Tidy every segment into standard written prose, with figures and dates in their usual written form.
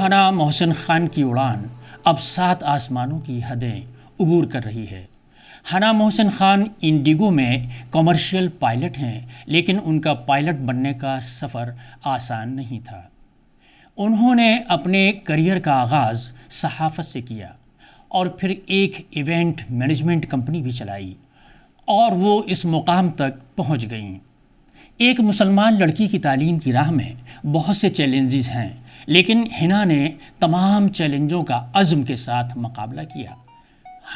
ہنا محسن خان کی اڑان اب 7 آسمانوں کی حدیں عبور کر رہی ہے۔ ہنا محسن خان انڈیگو میں کمرشل پائلٹ ہیں، لیکن ان کا پائلٹ بننے کا سفر آسان نہیں تھا۔ انہوں نے اپنے کریئر کا آغاز صحافت سے کیا اور پھر ایک ایونٹ مینجمنٹ کمپنی بھی چلائی اور وہ اس مقام تک پہنچ گئیں۔ ایک مسلمان لڑکی کی تعلیم کی راہ میں بہت سے چیلنجز ہیں، لیکن ہنا نے تمام چیلنجوں کا عزم کے ساتھ مقابلہ کیا۔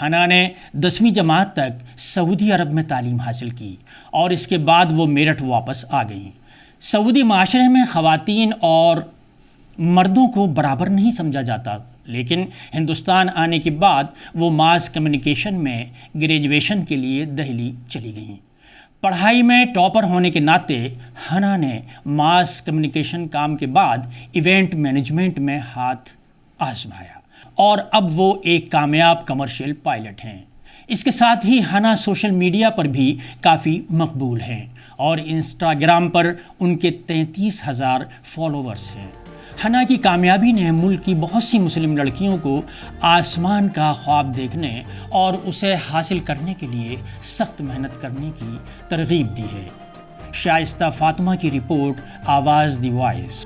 ہنا نے 10ویں جماعت تک سعودی عرب میں تعلیم حاصل کی اور اس کے بعد وہ میرٹھ واپس آ گئیں۔ سعودی معاشرے میں خواتین اور مردوں کو برابر نہیں سمجھا جاتا، لیکن ہندوستان آنے کے بعد وہ ماس کمیونیکیشن میں گریجویشن کے لیے دہلی چلی گئیں۔ پڑھائی میں ٹاپر ہونے کے ناطے ہنا نے ماس کمیونیکیشن کام کے بعد ایونٹ مینجمنٹ میں ہاتھ آزمایا اور اب وہ ایک کامیاب کمرشل پائلٹ ہیں۔ اس کے ساتھ ہی ہنا سوشل میڈیا پر بھی کافی مقبول ہیں اور انسٹاگرام پر ان کے 33,000 فالوورز ہیں۔ ہنا کی کامیابی نے ملک کی بہت سی مسلم لڑکیوں کو آسمان کا خواب دیکھنے اور اسے حاصل کرنے کے لیے سخت محنت کرنے کی ترغیب دی ہے۔ شائستہ فاطمہ کی رپورٹ، آواز دی وائس۔